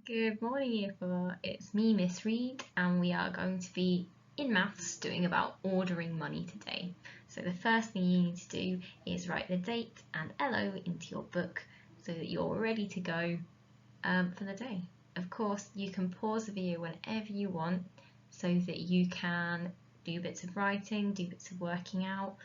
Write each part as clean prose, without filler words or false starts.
Good morning, Year 4. It's me, Miss Reed, and we are going to be in maths doing about ordering money today. So the first thing you need to do is write the date and LO into your book so that you're ready to go for the day. Of course, you can pause the video whenever you want so that you can do bits of writing, do bits of working out,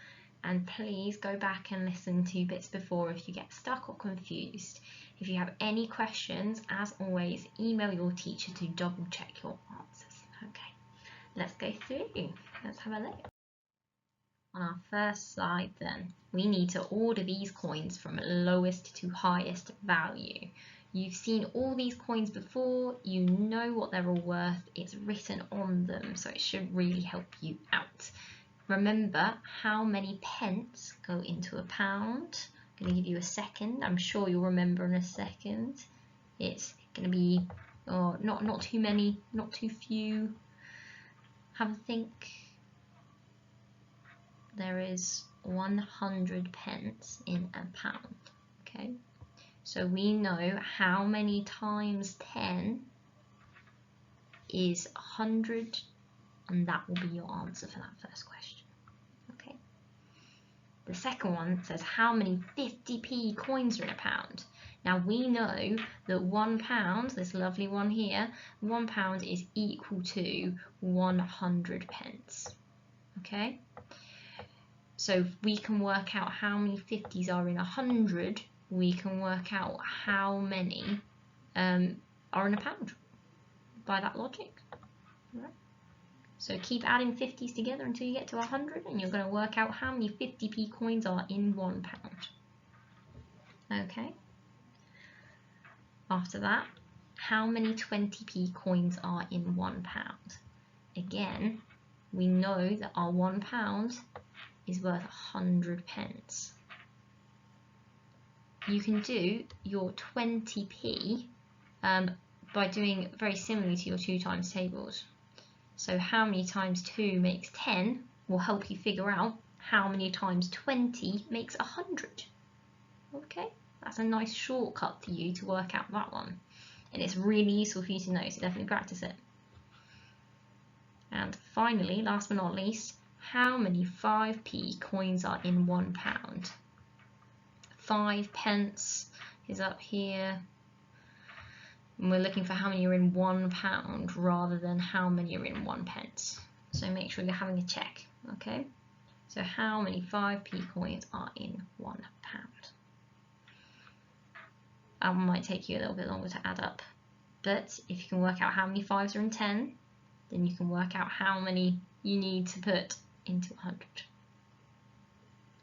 and please go back and listen to bits before if you get stuck or confused. If you have any questions, as always, email your teacher to double check your answers. Okay, let's go through. Let's have a look. On our first slide then, we need to order these coins from lowest to highest value. You've seen all these coins before, you know what they're all worth, it's written on them, so it should really help you out. Remember how many pence go into a pound. I'm going to give you a second. I'm sure you'll remember in a second. It's going to be not too many, not too few. Have a think. There is 100 pence in a pound. Okay, so we know how many times 10 is 100, and that will be your answer for that first question. Okay. The second one says how many 50p coins are in a pound. Now we know that £1, this lovely one here, £1 is equal to 100 pence. Okay, so if we can work out how many 50s are in 100, we can work out how many are in a pound by that logic. All right. So keep adding 50s together until you get to 100, and you're going to work out how many 50p coins are in £1. Okay. After that, how many 20p coins are in £1? Again, we know that our £1 is worth 100 pence. You can do your 20p by doing very similarly to your 2 times tables. So how many times 2 makes 10 will help you figure out how many times 20 makes 100. Okay, that's a nice shortcut for you to work out that one. And it's really useful for you to know, so definitely practice it. And finally, last but not least, how many 5p coins are in £1? 5 pence is up here. And we're looking for how many are in £1 rather than how many are in 1 pence. So make sure you're having a check, okay? So how many 5p coins are in £1? That one might take you a little bit longer to add up. But if you can work out how many 5s are in 10, then you can work out how many you need to put into 100.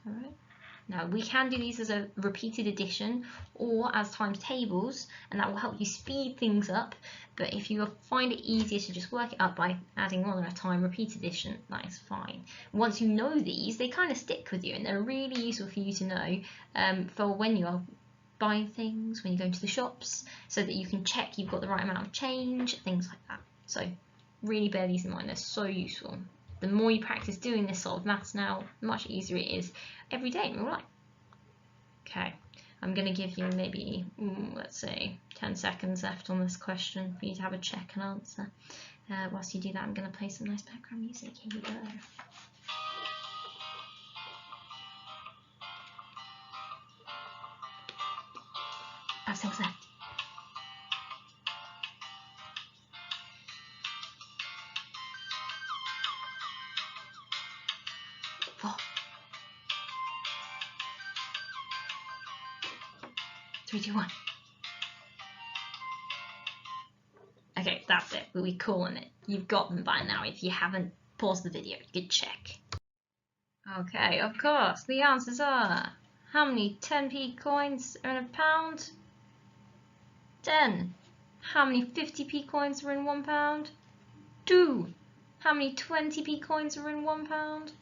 All right? Now we can do these as a repeated addition or as times tables, and that will help you speed things up. But if you find it easier to just work it up by adding one at a time, repeat addition, that is fine. Once you know these, they kind of stick with you, and they're really useful for you to know for when you are buying things, when you go into the shops, so that you can check you've got the right amount of change, things like that. So really bear these in mind, they're so useful. The more you practice doing this sort of maths now, the much easier it is every day in real life. Okay, I'm going to give you maybe, let's say, 10 seconds left on this question for you to have a check and answer. Whilst you do that, I'm going to play some nice background music. Here we go. That's things left. 4, 3, 2, 1. Okay, that's it. We'll be calling it. You've got them by now. If you haven't, pause the video. Good check. Okay, of course. The answers are: how many 10p coins are in a pound? 10. How many 50p coins are in £1? 2. How many 20p coins are in £1?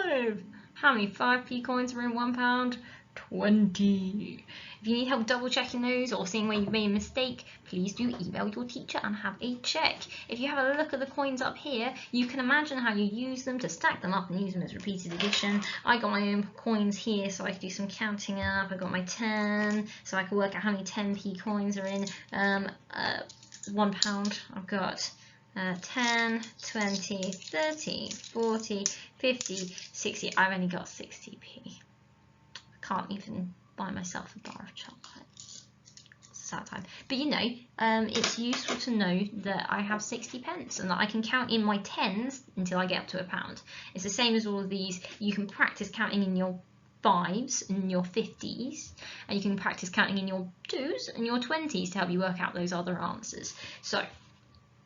5. How many 5p coins are in £1? 20. If you need help double checking those or seeing where you've made a mistake, please do email your teacher and have a check. If you have a look at the coins up here, you can imagine how you use them to stack them up and use them as repeated addition. I got my own coins here so I could do some counting up. I got my 10 so I can work out how many 10p coins are in £1. I've got 10, 20, 30, 40, 50, 60. I've only got 60p. I can't even buy myself a bar of chocolate. It's a sad time. But you know, it's useful to know that I have 60 pence and that I can count in my tens until I get up to £1. It's the same as all of these. You can practice counting in your 5s and your 50s, and you can practice counting in your 2s and your 20s to help you work out those other answers. So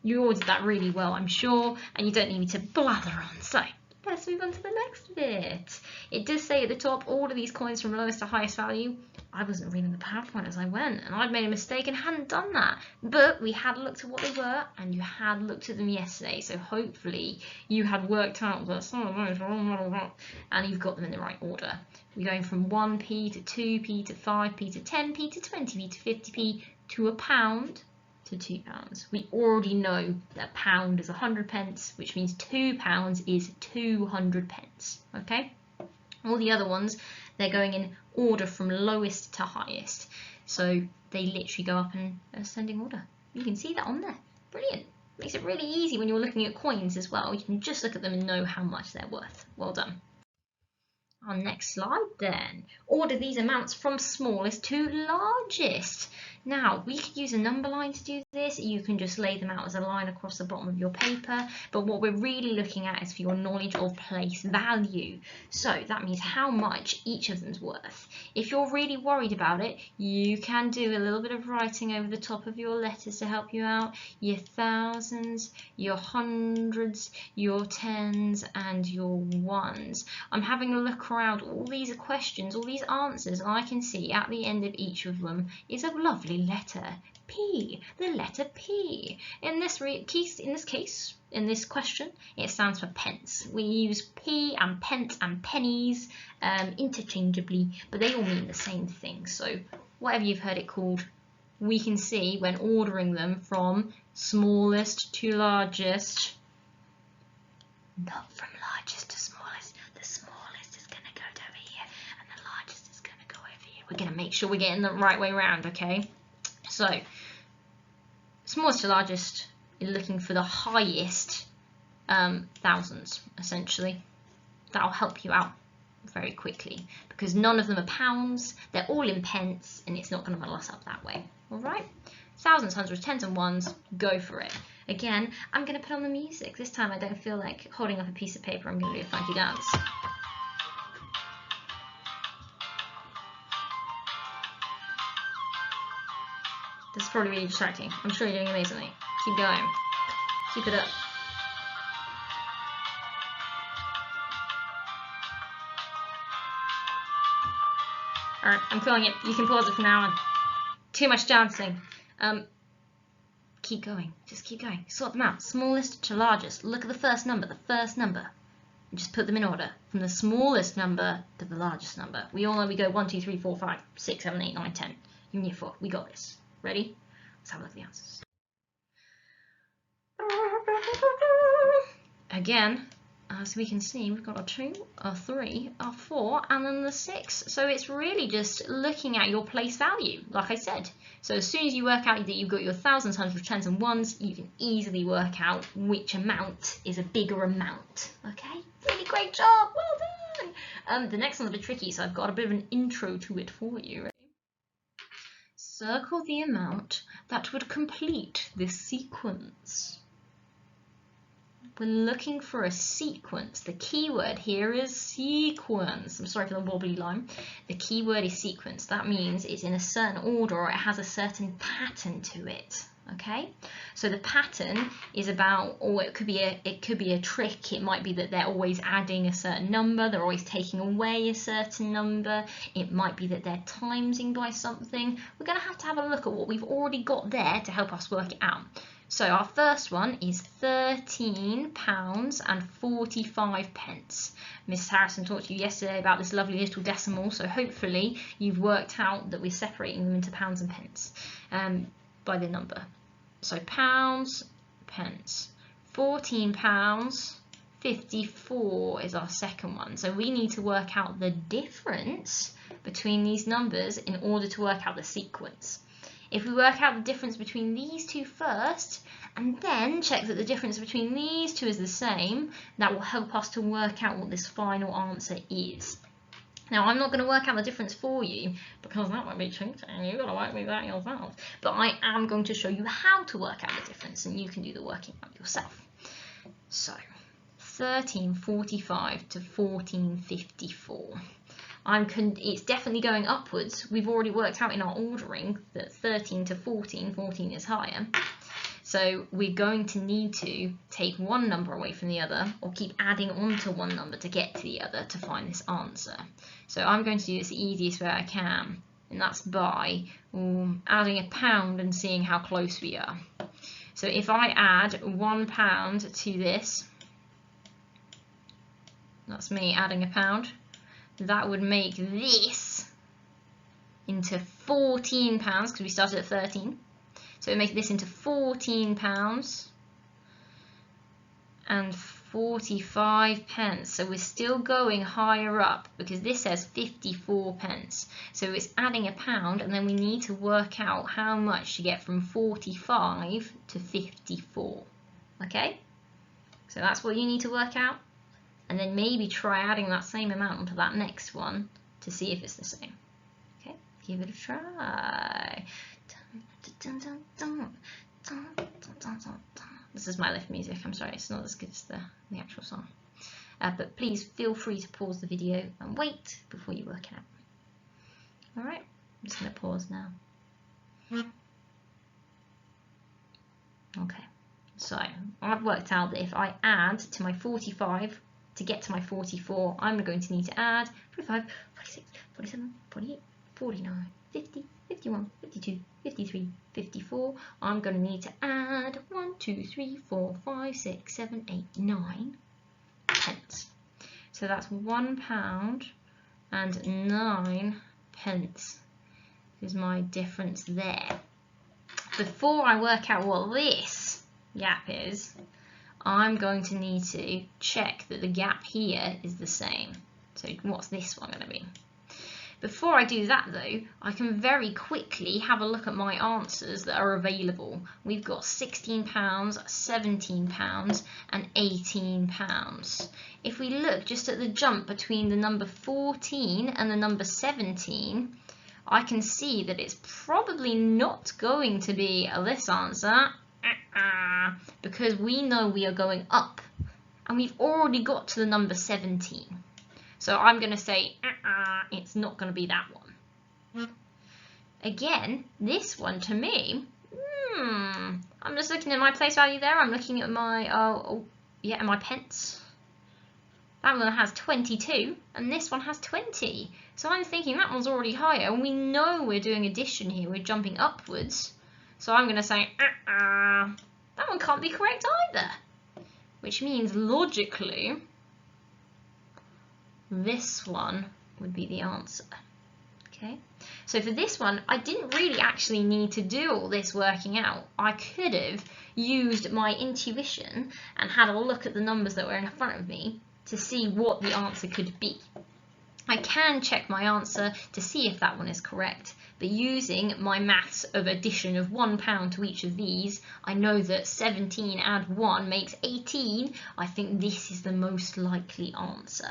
you all did that really well, I'm sure, and you don't need me to blather on. So let's move on to the next bit. It does say at the top, all of these coins from lowest to highest value. I wasn't reading the PowerPoint as I went, and I'd made a mistake and hadn't done that. But we had looked at what they were, and you had looked at them yesterday, so hopefully you had worked out that some of those are and you've got them in the right order. We're going from 1p to 2p to 5p to 10p to 20p to 50p to £1 to £2. We already know that a pound is 100 pence, which means £2 is 200 pence. Okay? All the other ones, they're going in order from lowest to highest. So they literally go up in ascending order. You can see that on there. Brilliant. Makes it really easy when you're looking at coins as well. You can just look at them and know how much they're worth. Well done. Our next slide then. Order these amounts from smallest to largest. Now, we could use a number line to do this. You can just lay them out as a line across the bottom of your paper. But what we're really looking at is for your knowledge of place value. So that means how much each of them's worth. If you're really worried about it, you can do a little bit of writing over the top of your letters to help you out. Your thousands, your hundreds, your tens, and your ones. I'm having a look around all these questions, all these answers, and I can see at the end of each of them is a lovely letter P, the letter P. In this question, it stands for pence. We use P and pence and pennies interchangeably, but they all mean the same thing. So whatever you've heard it called, we can see when ordering them from smallest to largest, not from largest to smallest. The smallest is going to go over here and the largest is going to go over here. We're going to make sure we're getting the right way around, okay? So, smallest to largest, you're looking for the highest thousands, essentially. That'll help you out very quickly because none of them are pounds, they're all in pence, and it's not going to muddle us up that way. All right? Thousands, hundreds, tens, and ones, go for it. Again, I'm going to put on the music. This time I don't feel like holding up a piece of paper. I'm going to do a funky dance. This is probably really distracting. I'm sure you're doing amazingly. Keep going. Keep it up. Alright, I'm calling it. You can pause it from now on. Too much dancing. Keep going. Just keep going. Sort them out. Smallest to largest. Look at the first number. And just put them in order. From the smallest number to the largest number. We all know we go 1, 2, 3, 4, 5, 6, 7, 8, 9, 10. You and your 4. We got this. Ready? Let's have a look at the answers. Again, as we can see, we've got a 2, a 3, a 4, and then the 6. So it's really just looking at your place value, like I said. So as soon as you work out that you've got your thousands, hundreds, tens, and ones, you can easily work out which amount is a bigger amount. Okay? Really great job. Well done. The next one's a bit tricky, so I've got a bit of an intro to it for you. Ready? Circle the amount that would complete this sequence. We're looking for a sequence. The key word here is sequence. I'm sorry for the wobbly line. The key word is sequence. That means it's in a certain order or it has a certain pattern to it. Okay, so the pattern is about, or it could be a trick. It might be that they're always adding a certain number, they're always taking away a certain number. It might be that they're timesing by something. We're going to have a look at what we've already got there to help us work it out. So our first one is £13.45. Miss Harrison talked to you yesterday about this lovely little decimal, so hopefully you've worked out that we're separating them into pounds and pence by the number. So pounds, pence. £14.54 is our second one. So we need to work out the difference between these numbers in order to work out the sequence. If we work out the difference between these two first, and then check that the difference between these two is the same, that will help us to work out what this final answer is. Now, I'm not going to work out the difference for you, because that might be cheating, you've got to work with that yourself. But I am going to show you how to work out the difference, and you can do the working out yourself. So, 13.45 to 14.54. It's definitely going upwards. We've already worked out in our ordering that 13 to 14, 14 is higher. So we're going to need to take one number away from the other, or keep adding on to one number to get to the other to find this answer. So I'm going to do this the easiest way I can, and that's by adding a pound and seeing how close we are. So if I add £1 to this, that's me adding a pound, that would make this into £14 because we started at 13. So we make this into £14 and 45 pence. So we're still going higher up because this says 54 pence. So it's adding a pound, and then we need to work out how much to get from 45 to 54. Okay? So that's what you need to work out. And then maybe try adding that same amount onto that next one to see if it's the same. Okay? Give it a try. This is my lift music, I'm sorry, it's not as good as the actual song. But please feel free to pause the video and wait before you work it out. Alright, I'm just going to pause now. Okay, so I've worked out that if I add to my 45 to get to my 44, I'm going to need to add 45, 46, 47, 48, 49, 50, 51, 52, 53, 54. I'm going to need to add 1, 2, 3, 4, 5, 6, 7, 8, 9 pence. So that's £1 and 9 pence is my difference there. Before I work out what this gap is, I'm going to need to check that the gap here is the same. So what's this one going to be? Before I do that though, I can very quickly have a look at my answers that are available. We've got £16, £17 and £18. If we look just at the jump between the number 14 and the number 17, I can see that it's probably not going to be this answer, because we know we are going up and we've already got to the number 17. So I'm going to say, it's not going to be that one. Again, this one to me, I'm just looking at my place value there. I'm looking at my, my pence. That one has 22, and this one has 20. So I'm thinking that one's already higher, and we know we're doing addition here. We're jumping upwards. So I'm going to say, that one can't be correct either. Which means, logically, this one would be the answer. Okay, so for this one, I didn't really actually need to do all this working out. I could have used my intuition and had a look at the numbers that were in front of me to see what the answer could be. I can check my answer to see if that one is correct, but using my maths of addition of £1 to each of these, I know that 17 add 1 makes 18. I think this is the most likely answer.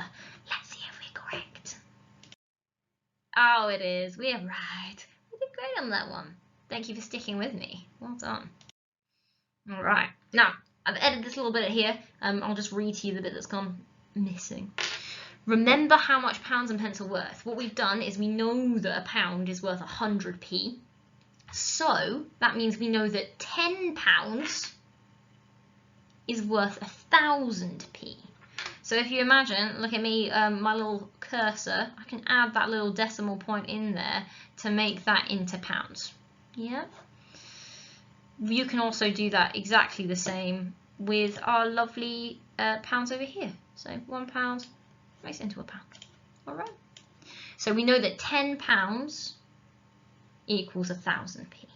Let's see if we're correct. Oh, it is. We are right. We did great on that one. Thank you for sticking with me. Well done. All right. Now, I've edited this little bit here. I'll just read to you the bit that's gone missing. Remember how much pounds and pence are worth. What we've done is we know that a pound is worth 100p. So that means we know that £10 is worth 1000p. So if you imagine, look at me, my little cursor, I can add that little decimal point in there to make that into pounds. Yeah. You can also do that exactly the same with our lovely pounds over here. So £1 makes it into a pound. All right. So we know that £10 equals 1000p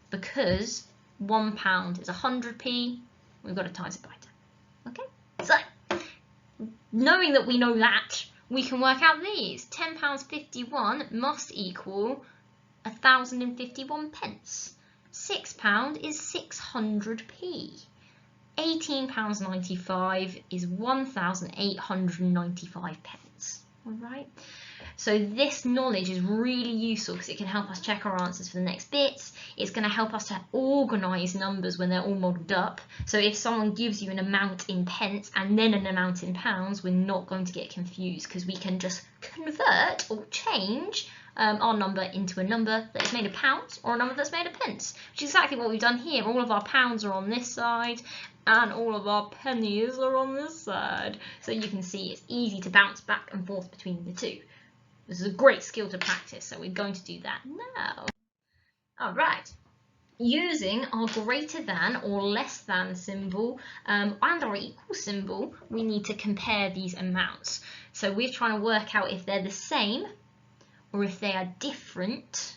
because £1 is 100p. We've got to times it by 10. Okay. So knowing that we know that, we can work out these. £10.51 must equal 1051 pence. £6 is 600p. £18.95 is 1895 pence. All right. So this knowledge is really useful because it can help us check our answers for the next bits. It's going to help us to organise numbers when they're all modelled up. So if someone gives you an amount in pence and then an amount in pounds, we're not going to get confused because we can just convert or change our number into a number that is made of pounds or a number that's made of pence, which is exactly what we've done here. All of our pounds are on this side and all of our pennies are on this side. So you can see it's easy to bounce back and forth between the two. This is a great skill to practice, so we're going to do that now. All right. Using our greater than or less than symbol and our equal symbol, we need to compare these amounts. So we're trying to work out if they're the same or if they are different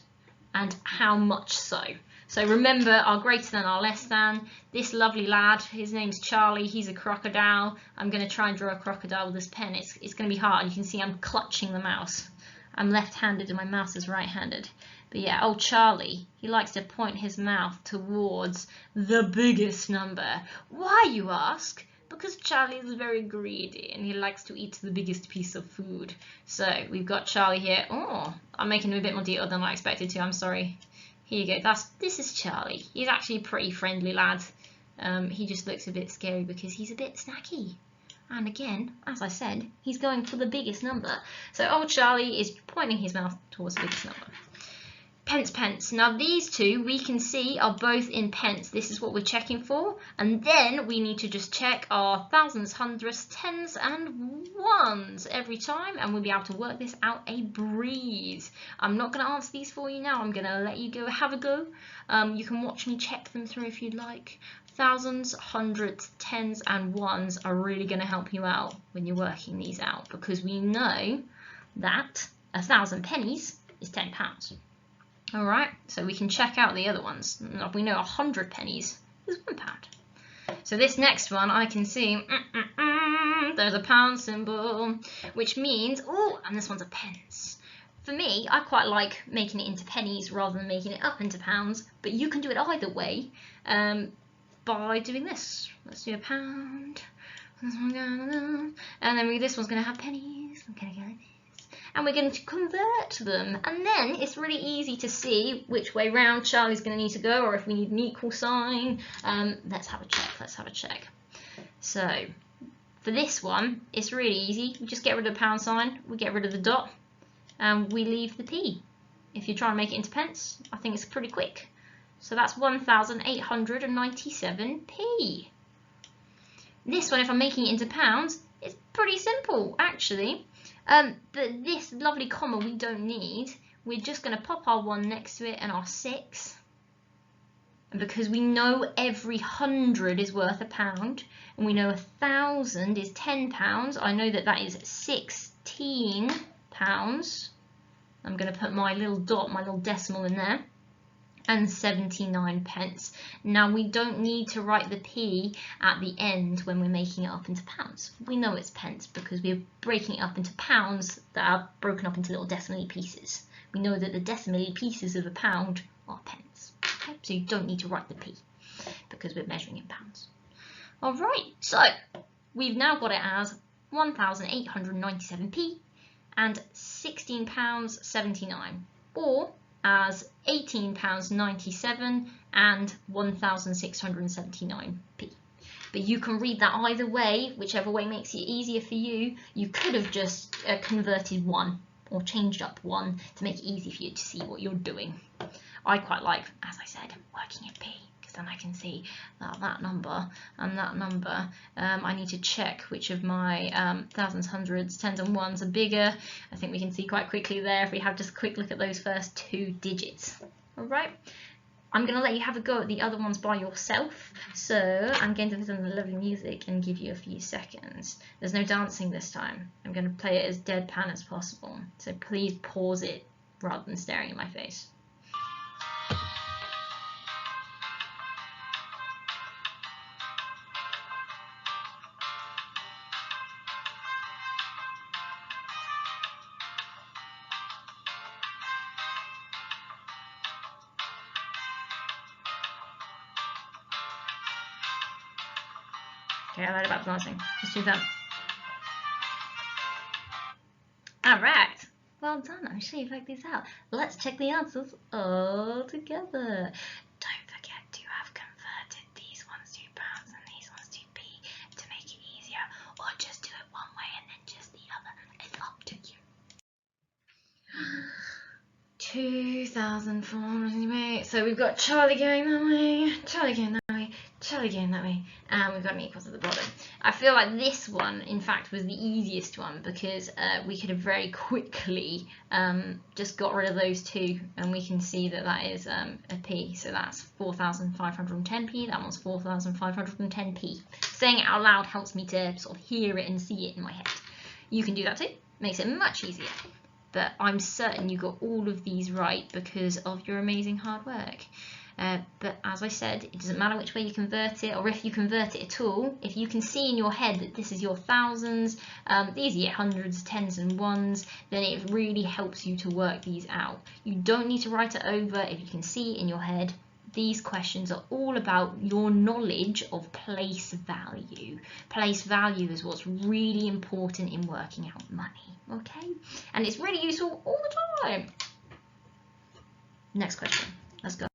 and how much so. So remember our greater than, our less than. This lovely lad, his name's Charlie, he's a crocodile. I'm going to try and draw a crocodile with this pen. It's going to be hard. You can see I'm clutching the mouse. I'm left-handed and my mouse is right-handed. But yeah, old Charlie, he likes to point his mouth towards the biggest number. Why, you ask? Because Charlie is very greedy and he likes to eat the biggest piece of food. So we've got Charlie here. Oh, I'm making him a bit more detailed than I expected to, I'm sorry. Here you go, this is Charlie. He's actually a pretty friendly lad. He just looks a bit scary because he's a bit snacky. And again, as I said, he's going for the biggest number. So old Charlie is pointing his mouth towards the biggest number. Pence, pence. Now these two we can see are both in pence. This is what we're checking for. And then we need to just check our thousands, hundreds, tens and ones every time. And we'll be able to work this out a breeze. I'm not going to answer these for you now. I'm going to let you go have a go. You can watch me check them through if you'd like. Thousands, hundreds, tens and ones are really going to help you out when you're working these out. Because we know that 1,000 pennies is £10. All right, so we can check out the other ones. We know 100 pennies is £1. So this next one, I can see there's a pound symbol, which means, oh, and this one's a pence. For me, I quite like making it into pennies rather than making it up into pounds, but you can do it either way by doing this. Let's do a pound, and then this one's going to have pennies. I'm going to go like this. And we're going to convert them, and then it's really easy to see which way round Charlie's going to need to go, or if we need an equal sign. Let's have a check. So for this one, it's really easy. We just get rid of the pound sign, we get rid of the dot, and we leave the p. If you're trying to make it into pence, I think it's pretty quick. So that's 1,897p. This one, if I'm making it into pounds, it's pretty simple actually. But this lovely comma we don't need. We're just going to pop our 1 next to it and our 6. And because we know every 100 is worth £1, and we know 1,000 is £10, I know that that is £16. I'm going to put my little dot, my little decimal in there. And 79 pence. Now we don't need to write the p at the end when we're making it up into pounds. We know it's pence because we're breaking it up into pounds that are broken up into little decimal pieces. We know that the decimal pieces of a pound are pence. Okay? So you don't need to write the p because we're measuring in pounds. All right, so we've now got it as 1,897p and £16.79, or as £18.97 and 1,679p. But you can read that either way, whichever way makes it easier for you. You could have just converted 1 or changed up 1 to make it easy for you to see what you're doing. I quite like, as I said, working in P, because then I can see that number and that number. I need to check which of my thousands, hundreds, tens and ones are bigger. I think we can see quite quickly there if we have just a quick look at those first 2 digits. All right. I'm going to let you have a go at the other ones by yourself, so I'm going to put on the lovely music and give you a few seconds. There's no dancing this time. I'm going to play it as deadpan as possible, so please pause it rather than staring in my face. Okay, I lied about dancing. Let's do that. Alright, well done. I'm sure you've worked these out. Let's check the answers all together. Don't forget to have converted these ones to pounds and these ones to p to make it easier, or just do it one way and then just the other. It's up to you. 2,400. So we've got Charlie going that way, Charlie going that way, Charlie going that way, and we've got an equals at the bottom. I feel like this one, in fact, was the easiest one because we could have very quickly just got rid of those 2, and we can see that that is a p. So that's 4,510p. That one's 4,510p. Saying it out loud helps me to sort of hear it and see it in my head. You can do that too. Makes it much easier. But I'm certain you got all of these right because of your amazing hard work. But as I said, it doesn't matter which way you convert it or if you convert it at all. If you can see in your head that this is your thousands, these are your hundreds, tens and ones, then it really helps you to work these out. You don't need to write it over if you can see it in your head. These questions are all about your knowledge of place value. Place value is what's really important in working out money, okay? And it's really useful all the time. Next question, let's go.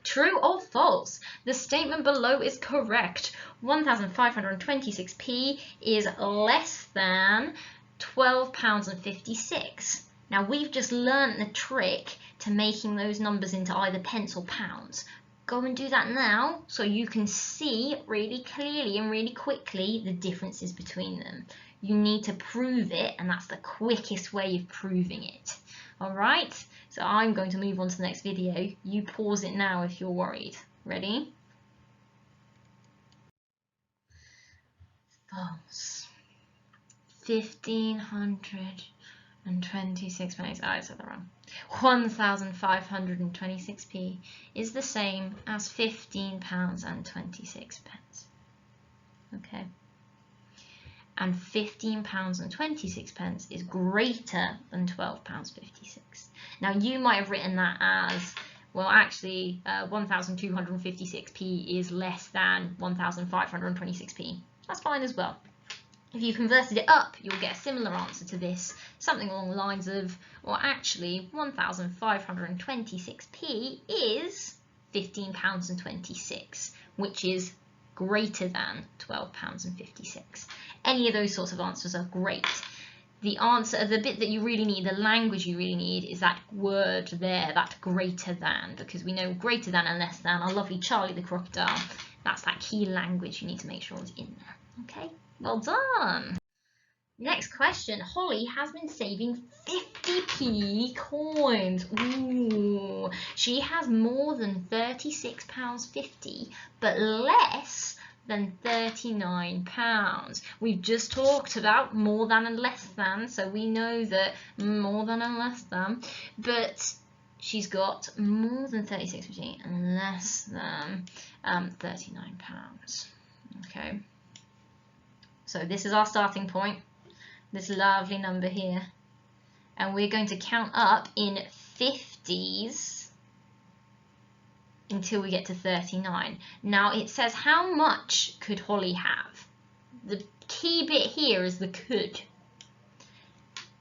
True or false? The statement below is correct. 1,526p is less than £12.56. Now we've just learnt the trick to making those numbers into either pence or pounds. Go and do that now so you can see really clearly and really quickly the differences between them. You need to prove it, and that's the quickest way of proving it. All right, so I'm going to move on to the next video. You pause it now if you're worried. Ready? False. 1,526 pennies. I said that wrong. 1,526p is the same as £15.26. Okay. And £15.26 is greater than £12.56. Now you might have written that as, well actually 1,256p is less than 1,526p. That's fine as well. If you converted it up, you'll get a similar answer to this, something along the lines of, well actually 1,526p is £15.26, which is greater than £12.56. Any of those sorts of answers are great. The answer, the bit that you really need, the language you really need, is that word there, that greater than, because we know greater than and less than, our lovely Charlie the crocodile, that's that key language you need to make sure is in there. Okay, well done. Next question. Holly has been saving 50p coins. Ooh, she has more than £36.50, but less than £39. We've just talked about more than and less than, so we know that more than and less than, but she's got more than 36p and less than £39. Okay, so this is our starting point, this lovely number here, and we're going to count up in 50s until we get to 39. Now it says how much could Holly have? The key bit here is the could.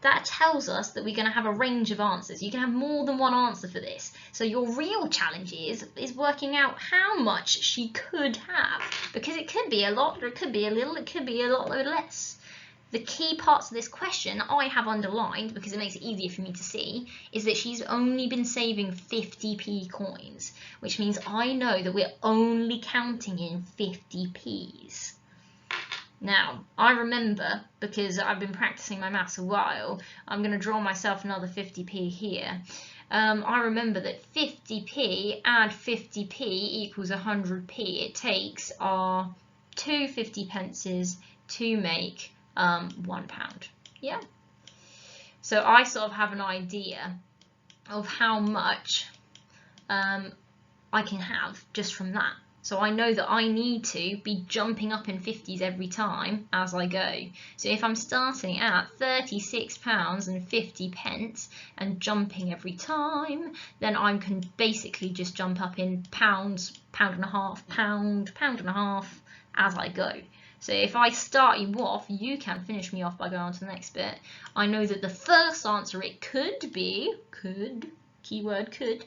That tells us that we're going to have a range of answers. You can have more than one answer for this. So your real challenge is working out how much she could have, because it could be a lot, or it could be a little, it could be a lot less. The key parts of this question I have underlined because it makes it easier for me to see is that she's only been saving 50p coins, which means I know that we're only counting in 50p's. Now, I remember, because I've been practicing my maths a while, I'm going to draw myself another 50p here. I remember that 50p add 50p equals 100p. It takes our 2 50 pences to make £1. Yeah. So I sort of have an idea of how much I can have just from that. So I know that I need to be jumping up in 50s every time as I go. So if I'm starting at £36.50 and jumping every time, then I can basically just jump up in pounds, pound and a half, pound and a half as I go. So if I start you off, you can finish me off by going on to the next bit. I know that the first answer it could be, keyword could,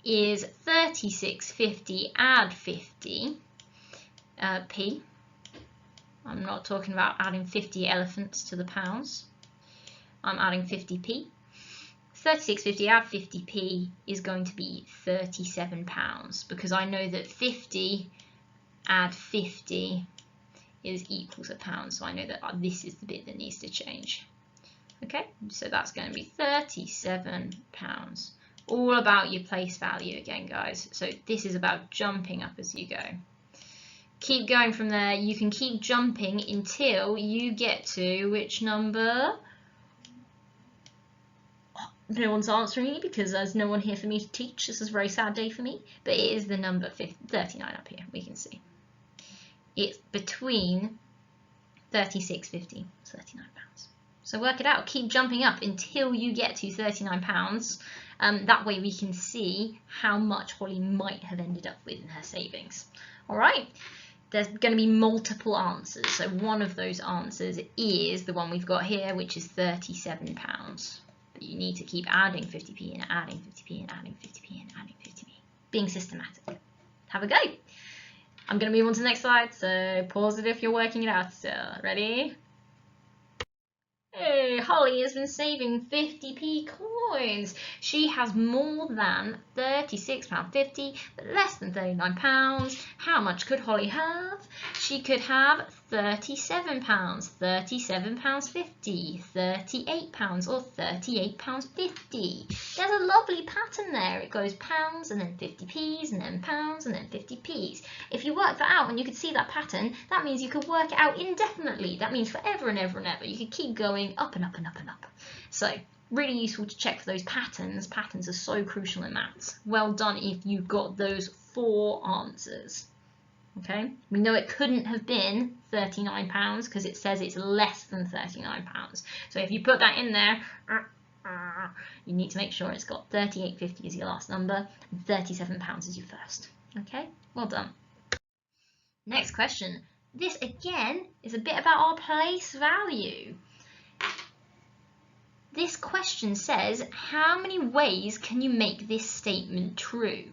is 36.50 add 50p. I'm not talking about adding 50 elephants to the pounds. I'm adding 50p. 36.50 add 50p is going to be £37 because I know that 50 add 50 is equals a pound, so I know that this is the bit that needs to change. Okay, so that's going to be £37. All about your place value again, guys. So this is about jumping up as you go. Keep going from there. You can keep jumping until you get to which number? No one's answering me because there's no one here for me to teach. This is a very sad day for me, but it is the number 39 up here. We can see it's between 36.50 £39. So work it out. Keep jumping up until you get to £39. That way we can see how much Holly might have ended up with in her savings. All right. There's going to be multiple answers. So one of those answers is the one we've got here, which is £37. But you need to keep adding 50p and adding 50p and adding 50p and adding 50p. Being systematic. Have a go. I'm going to move on to the next slide, so pause it if you're working it out still. Ready? Hey, Holly has been saving 50p coins. She has more than £36.50, but less than £39. How much could Holly have? She could have £37, £37.50, £38 or £38.50. There's a lovely pattern there. It goes pounds and then 50p's and then pounds and then 50p's. If you work that out and you could see that pattern, that means you could work it out indefinitely. That means forever and ever and ever. You could keep going up and up and up and up. So really useful to check for those patterns. Patterns are so crucial in maths. Well done if you got those 4 answers. Okay, we know it couldn't have been £39 because it says it's less than £39. So if you put that in there, you need to make sure it's got 38.50 as your last number and £37 as your first. Okay, well done. Next question. This again is a bit about our place value. This question says, how many ways can you make this statement true?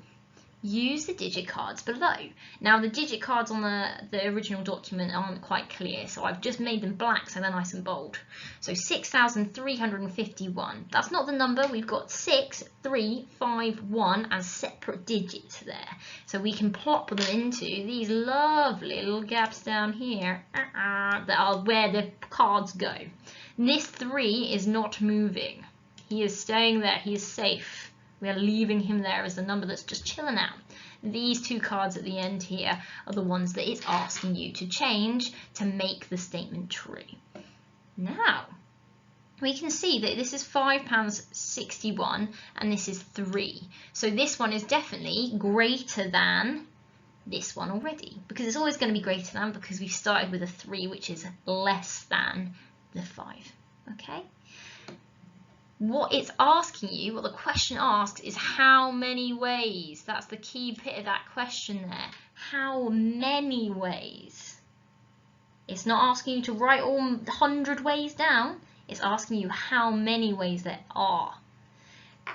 Use the digit cards below. Now the digit cards on the original document aren't quite clear, so I've just made them black so they're nice and bold. So 6,351. That's not the number. We've got 6, 3, 5, 1 as separate digits there. So we can plop them into these lovely little gaps down here that are where the cards go. This 3 is not moving. He is staying there. He is safe. We are leaving him there as the number that's just chilling out. These 2 cards at the end here are the ones that it's asking you to change to make the statement true. Now, we can see that this is £5.61 and this is 3. So this one is definitely greater than this one already, because it's always going to be greater than because we've started with a 3, which is less than the 5. Okay? What it's asking you, what the question asks, is how many ways. That's the key bit of that question there. How many ways? It's not asking you to write all 100 ways down. It's asking you how many ways there are.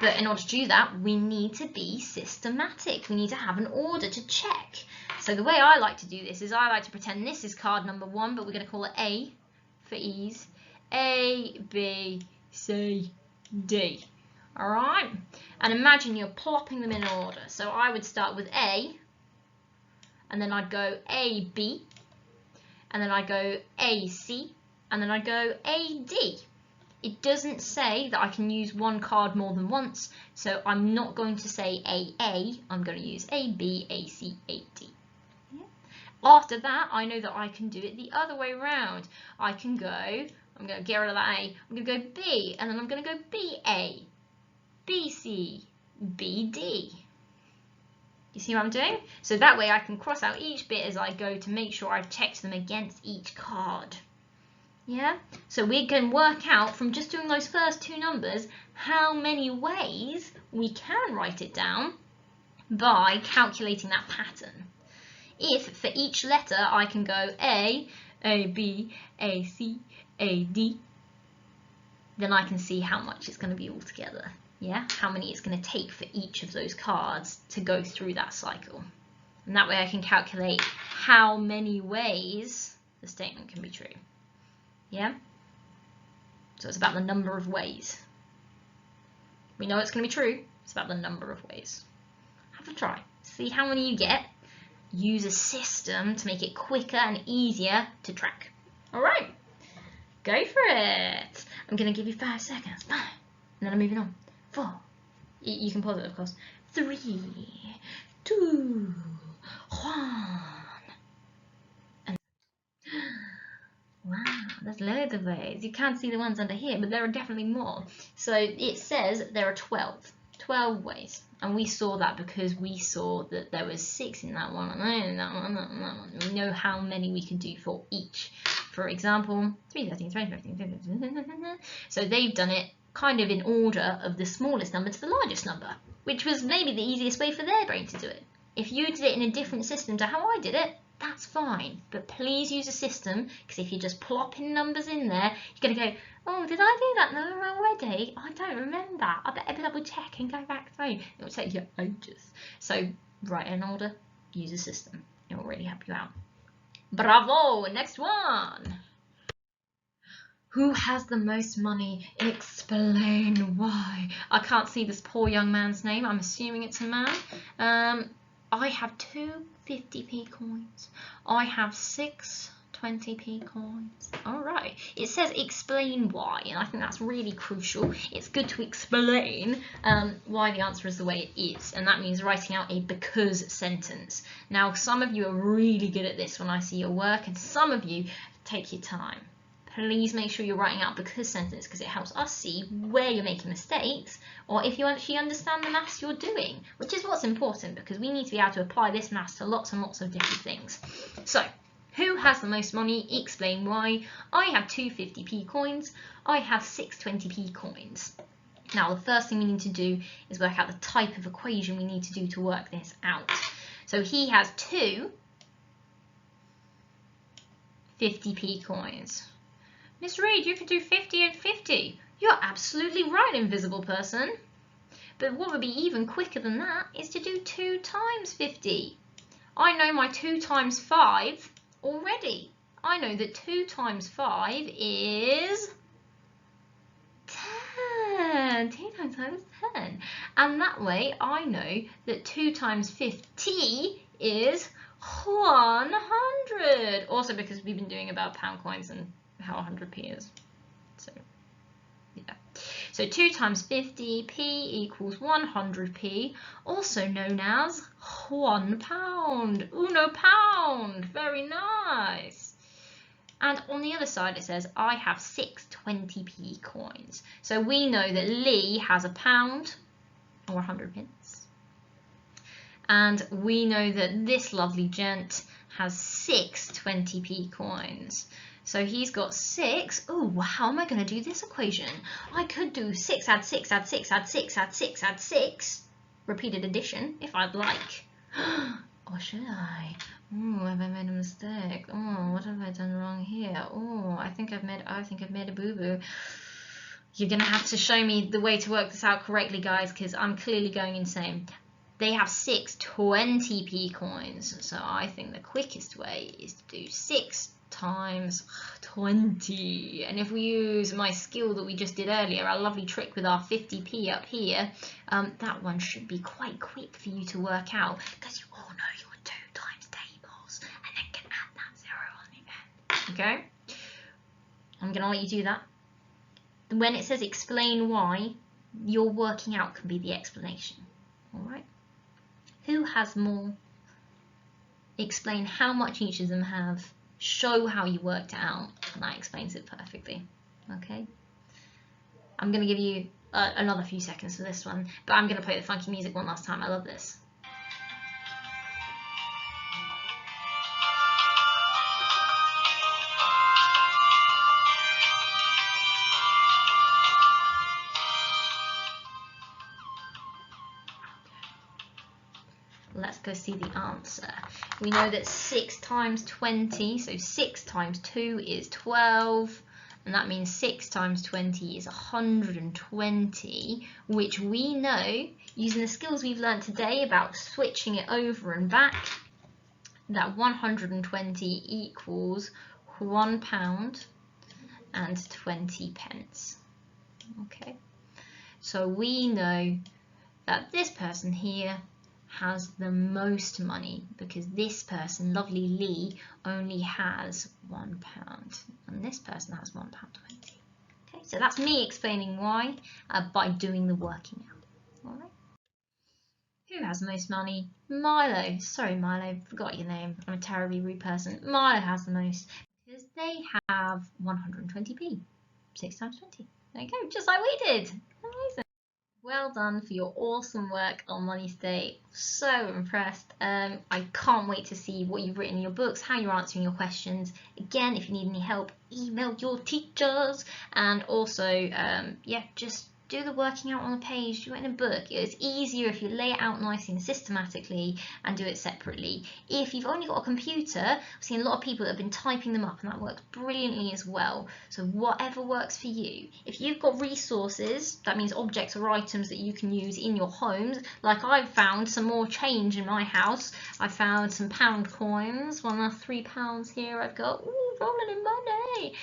But in order to do that, we need to be systematic. We need to have an order to check. So the way I like to do this is I like to pretend this is card number 1, but we're going to call it A for ease. A, B, C, D. Alright? And imagine you're plopping them in order. So I would start with A, and then I'd go A, B, and then I'd go A, C, and then I'd go A, D. It doesn't say that I can use one card more than once, so I'm not going to say AA, I'm going to use AB, AC, AD. Yeah. After that, I know that I can do it the other way around. I can go, I'm going to get rid of that A, I'm going to go B, and then I'm going to go BA, BC, BD. You see what I'm doing? So that way I can cross out each bit as I go to make sure I've checked them against each card. Yeah, so we can work out from just doing those first two numbers how many ways we can write it down by calculating that pattern. If for each letter I can go A, B, A, C, A, D, then I can see how much it's going to be altogether. Yeah, how many it's going to take for each of those cards to go through that cycle. And that way I can calculate how many ways the statement can be true. Yeah? So it's about the number of ways. We know it's going to be true. It's about the number of ways. Have a try. See how many you get. Use a system to make it quicker and easier to track. All right. Go for it. I'm going to give you 5 seconds. 5. And then I'm moving on. 4. You can pause it, of course. 3, 2, 1. Wow, there's loads of ways. You can't see the ones under here, but there are definitely more. So it says there are 12 ways. And we saw that because we saw that there was 6 in that one, and then that one, and that one. We know how many we can do for each. For example, 3, 13, 20, 15. So they've done it kind of in order of the smallest number to the largest number, which was maybe the easiest way for their brain to do it. If you did it in a different system to how I did it, that's fine, but please use a system, because if you're just plopping numbers in there, you're going to go, oh, did I do that number already? I don't remember. I better double check and go back through. It will take you ages. So write in order, use a system. It will really help you out. Bravo! Next one. Who has the most money? Explain why. I can't see this poor young man's name. I'm assuming it's a man. I have 2 50p coins. I have 6 20p coins. All right. It says explain why, and I think that's really crucial. It's good to explain why the answer is the way it is, and that means writing out a because sentence. Now, some of you are really good at this when I see your work, and some of you take your time. Please make sure you're writing out because sentence, because it helps us see where you're making mistakes or if you actually understand the maths you're doing, which is what's important, because we need to be able to apply this maths to lots and lots of different things. So, who has the most money? Explain why. I have 2 50p coins. I have 6 20p coins. Now, the first thing we need to do is work out the type of equation we need to do to work this out. So he has 2 50p coins. Miss Reed, you could do 50 and 50. You're absolutely right, invisible person. But what would be even quicker than that is to do 2 times 50. I know my 2 times 5 already. I know that 2 times 5 is 10. 2 times 5 is 10. And that way I know that 2 times 50 is 100. Also because we've been doing about pound coins and how 100p is. So, yeah. So 2 times 50p equals 100p, also known as £1. Uno pound. Very nice. And on the other side it says I have 6 20p coins. So we know that Lee has £1 or 100 pence. And we know that this lovely gent has 6 20p coins. So he's got 6. Oh, how am I going to do this equation? I could do 6 add 6 add 6 add 6 add 6 add 6. Repeated addition, if I'd like. Or should I? Oh, have I made a mistake? Oh, what have I done wrong here? Oh, I think I've made a boo-boo. You're going to have to show me the way to work this out correctly, guys, because I'm clearly going insane. They have 6 20p coins, so I think the quickest way is to do 6 times 20. And if we use my skill that we just did earlier, our lovely trick with our 50p up here, that one should be quite quick for you to work out, because you all know your 2 times tables, and then can add that 0 on the end. Okay? I'm going to let you do that. When it says explain why, your working out can be the explanation. Alright? Who has more? Explain how much each of them have. Show how you worked it out, and that explains it perfectly. Okay? I'm going to give you another few seconds for this one, but I'm going to play the funky music one last time. I love this. Let's go see the answer. We know that 6 times 20, so 6 times 2 is 12, and that means 6 times 20 is 120, which we know, using the skills we've learned today about switching it over and back, that 120 equals £1 and 20 pence. Okay, so we know that this person here has the most money, because this person, lovely Lee, only has £1, and this person has £1.20. Okay, so that's me explaining why by doing the working out. All right. Who has the most money? Milo. Sorry, Milo, forgot your name. I'm a terribly rude person. Milo has the most because they have 120p. 6 times 20. There you go, just like we did. Amazing. Well done for your awesome work on Money today. So impressed. I can't wait to see what you've written in your books, how you're answering your questions. Again, if you need any help, email your teachers. And also, yeah, just do the working out on a page, do it in a book. It's easier if you lay it out nicely and systematically and do it separately. If you've only got a computer, I've seen a lot of people that have been typing them up, and that works brilliantly as well. So whatever works for you. If you've got resources, that means objects or items that you can use in your homes, like I've found some more change in my house. I found some pound coins, one of £3 here I've got, ooh, rolling in money.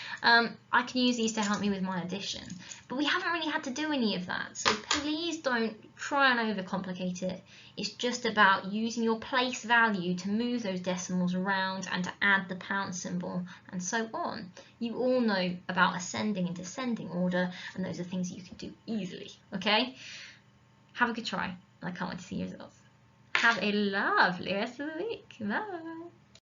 I can use these to help me with my addition. But we haven't really had to do any of that, so please don't try and overcomplicate it. It's just about using your place value to move those decimals around and to add the pound symbol and so on. You all know about ascending and descending order, and those are things you can do easily, okay? Have a good try, and I can't wait to see your results. Have a lovely rest of the week. Bye!